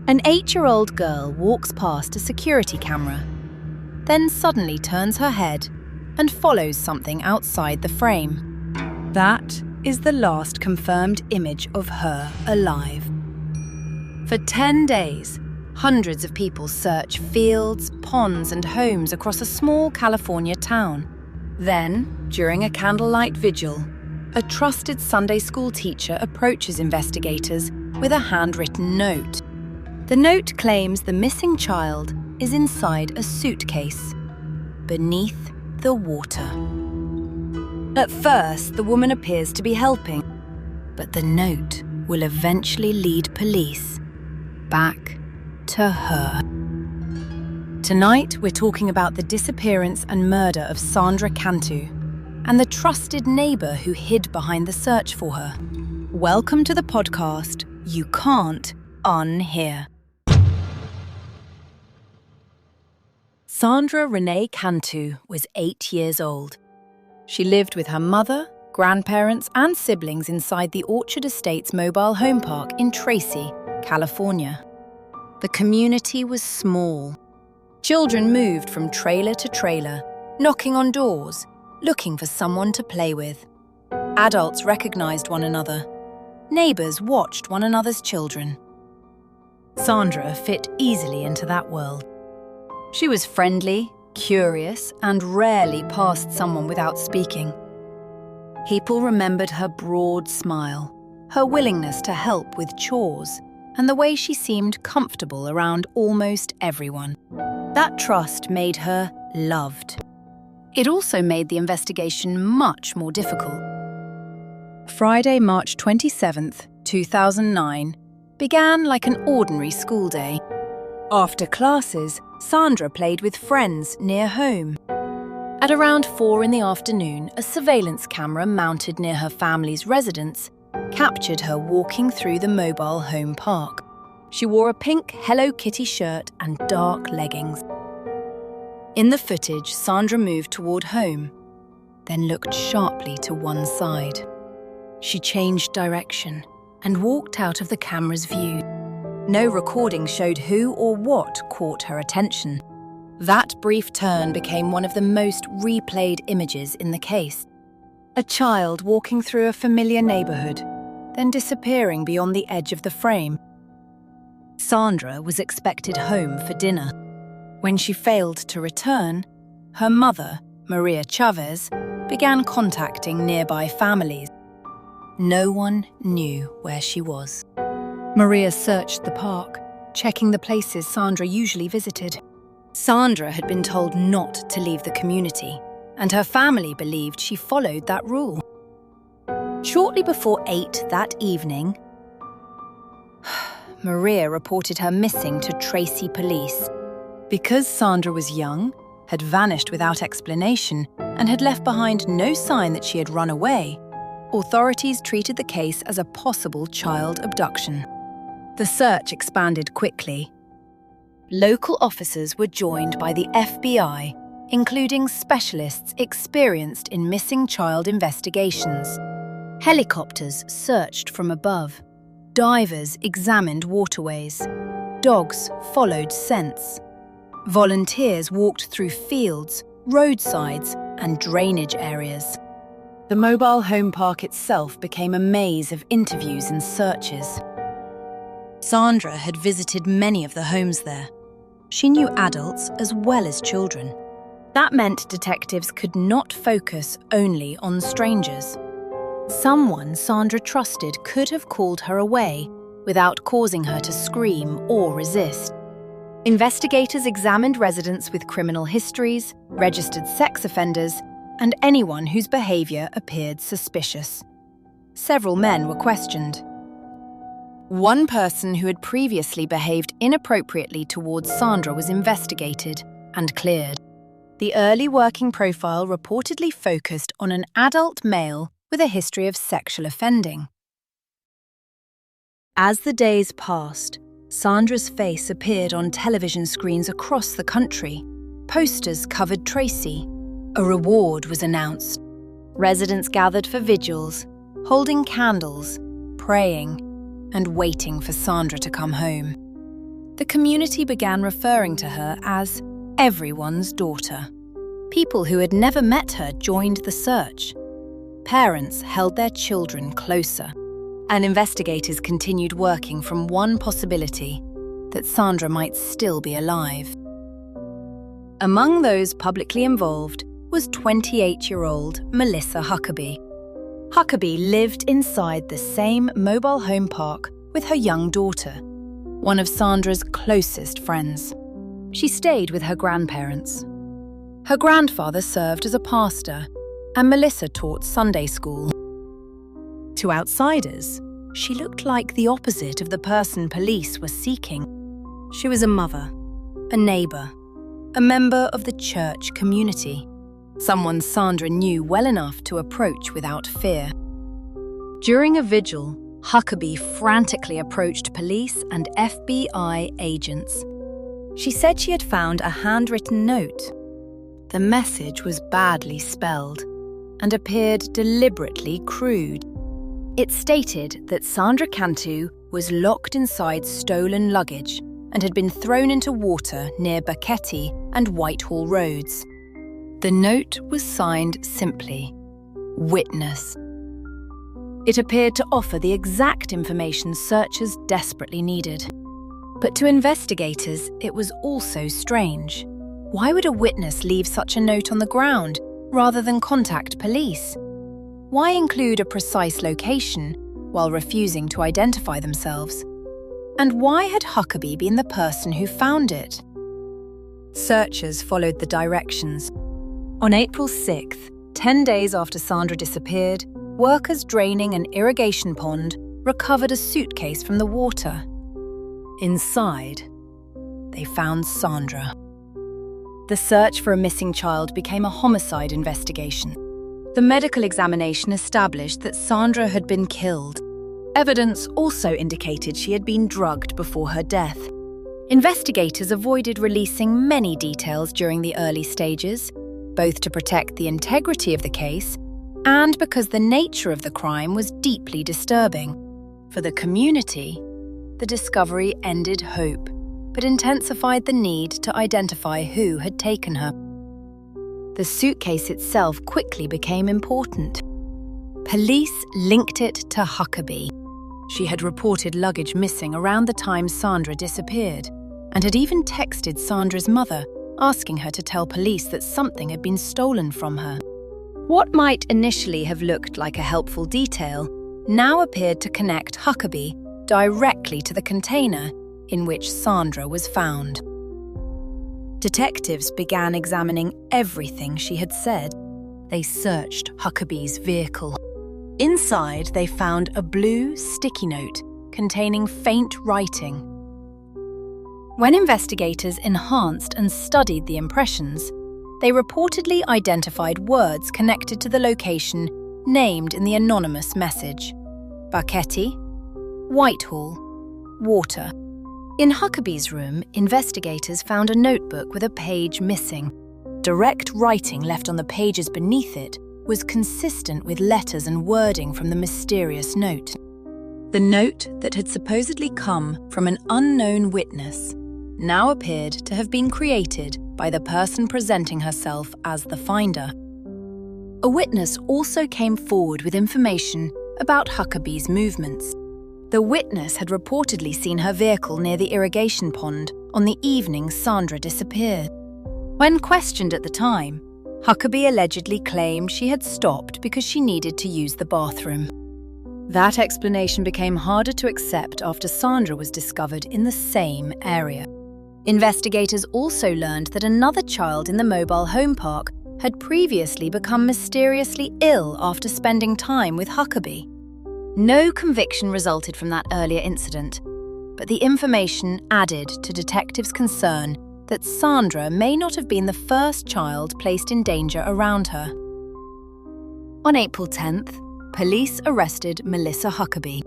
An 8-year-old girl walks past a security camera, then suddenly turns her head and follows something outside the frame. That is the last confirmed image of her alive. For 10 days, hundreds of people search fields, ponds, and homes across a small California town. Then, during a candlelight vigil, a trusted Sunday school teacher approaches investigators with a handwritten note. The note claims the missing child is inside a suitcase, beneath the water. At first, the woman appears to be helping, but the note will eventually lead police back to her. Tonight, we're talking about the disappearance and murder of Sandra Cantu and the trusted neighbour who hid behind the search for her. Welcome to the podcast, You Can't Unhear. Sandra Renee Cantu was 8 years old. She lived with her mother, grandparents, and siblings inside the Orchard Estates mobile home park in Tracy, California. The community was small. Children moved from trailer to trailer, knocking on doors, looking for someone to play with. Adults recognized one another. Neighbors watched one another's children. Sandra fit easily into that world. She was friendly, curious, and rarely passed someone without speaking. People remembered her broad smile, her willingness to help with chores, and the way she seemed comfortable around almost everyone. That trust made her loved. It also made the investigation much more difficult. Friday, March 27th, 2009, began like an ordinary school day. After classes, Sandra played with friends near home. At around 4 in the afternoon, a surveillance camera mounted near her family's residence captured her walking through the mobile home park. She wore a pink Hello Kitty shirt and dark leggings. In the footage, Sandra moved toward home, then looked sharply to one side. She changed direction and walked out of the camera's view. No recording showed who or what caught her attention. That brief turn became one of the most replayed images in the case. A child walking through a familiar neighborhood, then disappearing beyond the edge of the frame. Sandra was expected home for dinner. When she failed to return, her mother, Maria Chavez, began contacting nearby families. No one knew where she was. Maria searched the park, checking the places Sandra usually visited. Sandra had been told not to leave the community, and her family believed she followed that rule. Shortly before 8 that evening, Maria reported her missing to Tracy police. Because Sandra was young, had vanished without explanation, and had left behind no sign that she had run away, authorities treated the case as a possible child abduction. The search expanded quickly. Local officers were joined by the FBI, including specialists experienced in missing child investigations. Helicopters searched from above. Divers examined waterways. Dogs followed scents. Volunteers walked through fields, roadsides, and drainage areas. The mobile home park itself became a maze of interviews and searches. Sandra had visited many of the homes there. She knew adults as well as children. That meant detectives could not focus only on strangers. Someone Sandra trusted could have called her away without causing her to scream or resist. Investigators examined residents with criminal histories, registered sex offenders, and anyone whose behaviour appeared suspicious. Several men were questioned. One person who had previously behaved inappropriately towards Sandra was investigated and cleared. The early working profile reportedly focused on an adult male with a history of sexual offending. As the days passed, Sandra's face appeared on television screens across the country. Posters covered Tracy. A reward was announced. Residents gathered for vigils, holding candles, praying, and waiting for Sandra to come home. The community began referring to her as everyone's daughter. People who had never met her joined the search. Parents held their children closer, and investigators continued working from one possibility, that Sandra might still be alive. Among those publicly involved was 28-year-old Melissa Huckaby. Huckaby lived inside the same mobile home park with her young daughter, one of Sandra's closest friends. She stayed with her grandparents. Her grandfather served as a pastor, and Melissa taught Sunday school. To outsiders, she looked like the opposite of the person police were seeking. She was a mother, a neighbor, a member of the church community, someone Sandra knew well enough to approach without fear. During a vigil, Huckaby frantically approached police and FBI agents. She said she had found a handwritten note. The message was badly spelled and appeared deliberately crude. It stated that Sandra Cantu was locked inside stolen luggage and had been thrown into water near Bucketty and Whitehall roads. The note was signed simply, Witness. It appeared to offer the exact information searchers desperately needed. But to investigators, it was also strange. Why would a witness leave such a note on the ground rather than contact police? Why include a precise location while refusing to identify themselves? And why had Huckaby been the person who found it? Searchers followed the directions. On April 6th, 10 days after Sandra disappeared, workers draining an irrigation pond recovered a suitcase from the water. Inside, they found Sandra. The search for a missing child became a homicide investigation. The medical examination established that Sandra had been killed. Evidence also indicated she had been drugged before her death. Investigators avoided releasing many details during the early stages, both to protect the integrity of the case and because the nature of the crime was deeply disturbing. For the community, the discovery ended hope, but intensified the need to identify who had taken her. The suitcase itself quickly became important. Police linked it to Huckaby. She had reported luggage missing around the time Sandra disappeared, and had even texted Sandra's mother, asking her to tell police that something had been stolen from her. What might initially have looked like a helpful detail now appeared to connect Huckaby directly to the container in which Sandra was found. Detectives began examining everything she had said. They searched Huckaby's vehicle. Inside, they found a blue sticky note containing faint writing. When investigators enhanced and studied the impressions, they reportedly identified words connected to the location named in the anonymous message: Bucketty, Whitehall, water. In Huckaby's room, investigators found a notebook with a page missing. Direct writing left on the pages beneath it was consistent with letters and wording from the mysterious note. The note that had supposedly come from an unknown witness now appeared to have been created by the person presenting herself as the finder. A witness also came forward with information about Huckaby's movements. The witness had reportedly seen her vehicle near the irrigation pond on the evening Sandra disappeared. When questioned at the time, Huckaby allegedly claimed she had stopped because she needed to use the bathroom. That explanation became harder to accept after Sandra was discovered in the same area. Investigators also learned that another child in the mobile home park had previously become mysteriously ill after spending time with Huckaby. No conviction resulted from that earlier incident, but the information added to detectives' concern that Sandra may not have been the first child placed in danger around her. On April 10th, police arrested Melissa Huckaby.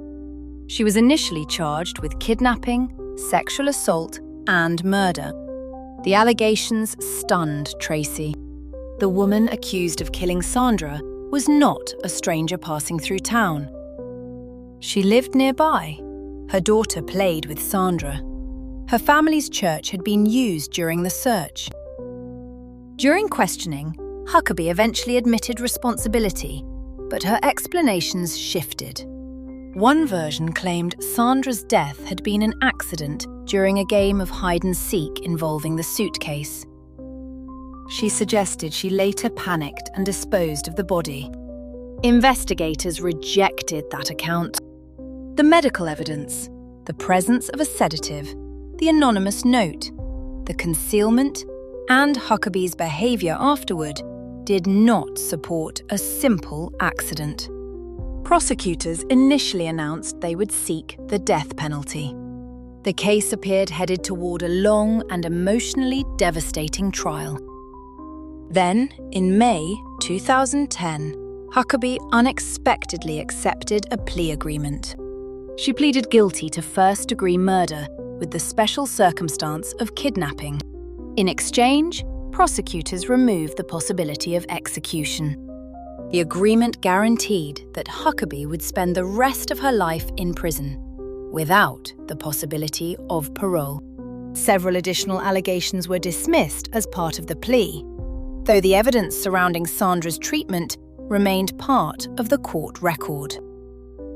She was initially charged with kidnapping, sexual assault, and murder. The allegations stunned Tracy. The woman accused of killing Sandra was not a stranger passing through town. She lived nearby. Her daughter played with Sandra. Her family's church had been used during the search. During questioning, Huckaby eventually admitted responsibility, but her explanations shifted. One version claimed Sandra's death had been an accident during a game of hide-and-seek involving the suitcase. She suggested she later panicked and disposed of the body. Investigators rejected that account. The medical evidence, the presence of a sedative, the anonymous note, the concealment, and Huckaby's behavior afterward did not support a simple accident. Prosecutors initially announced they would seek the death penalty. The case appeared headed toward a long and emotionally devastating trial. Then, in May 2010, Huckaby unexpectedly accepted a plea agreement. She pleaded guilty to first-degree murder with the special circumstance of kidnapping. In exchange, prosecutors removed the possibility of execution. The agreement guaranteed that Huckaby would spend the rest of her life in prison, without the possibility of parole. Several additional allegations were dismissed as part of the plea, though the evidence surrounding Sandra's treatment remained part of the court record.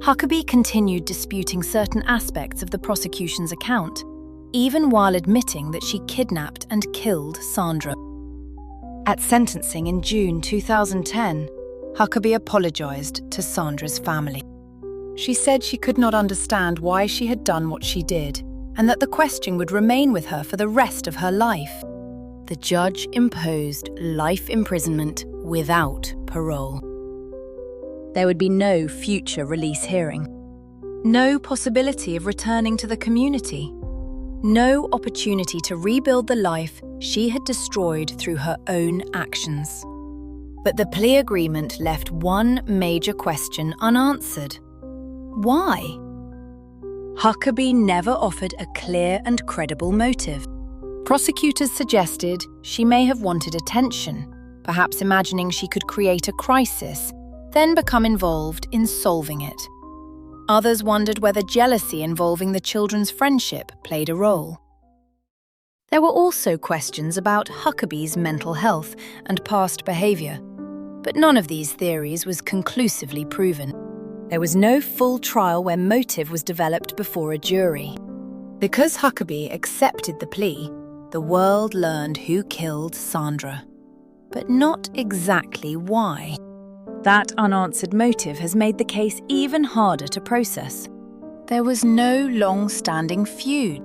Huckaby continued disputing certain aspects of the prosecution's account, even while admitting that she kidnapped and killed Sandra. At sentencing in June 2010, Huckaby apologized to Sandra's family. She said she could not understand why she had done what she did, and that the question would remain with her for the rest of her life. The judge imposed life imprisonment without parole. There would be no future release hearing, no possibility of returning to the community, no opportunity to rebuild the life she had destroyed through her own actions. But the plea agreement left one major question unanswered. Why? Huckaby never offered a clear and credible motive. Prosecutors suggested she may have wanted attention, perhaps imagining she could create a crisis, then become involved in solving it. Others wondered whether jealousy involving the children's friendship played a role. There were also questions about Huckaby's mental health and past behavior, but none of these theories was conclusively proven. There was no full trial where motive was developed before a jury. Because Huckaby accepted the plea, the world learned who killed Sandra, but not exactly why. That unanswered motive has made the case even harder to process. There was no long-standing feud,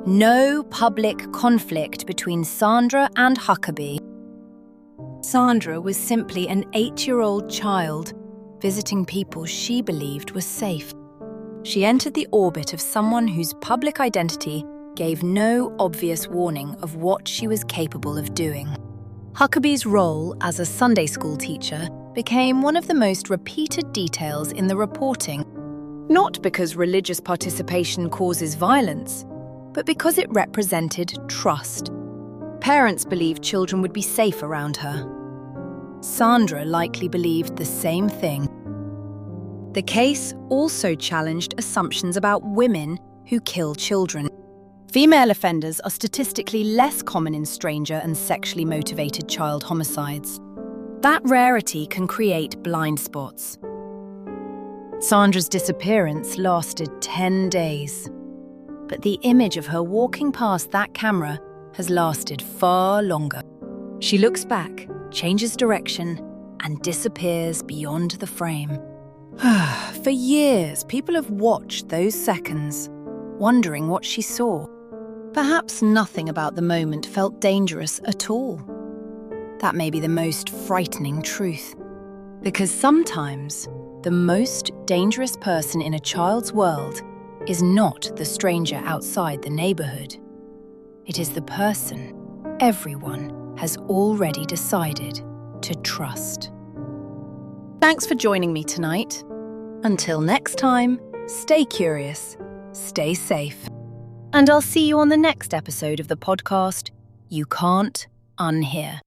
no public conflict between Sandra and Huckaby. Sandra was simply an 8-year-old child visiting people she believed were safe. She entered the orbit of someone whose public identity gave no obvious warning of what she was capable of doing. Huckaby's role as a Sunday school teacher became one of the most repeated details in the reporting, not because religious participation causes violence, but because it represented trust. Parents believed children would be safe around her. Sandra likely believed the same thing. The case also challenged assumptions about women who kill children. Female offenders are statistically less common in stranger and sexually motivated child homicides. That rarity can create blind spots. Sandra's disappearance lasted 10 days, but the image of her walking past that camera has lasted far longer. She looks back, changes direction, and disappears beyond the frame. For years, people have watched those seconds, wondering what she saw. Perhaps nothing about the moment felt dangerous at all. That may be the most frightening truth, because sometimes the most dangerous person in a child's world is not the stranger outside the neighborhood. It is the person everyone has already decided to trust. Thanks for joining me tonight. Until next time, stay curious, stay safe. And I'll see you on the next episode of the podcast, You Can't Unhear.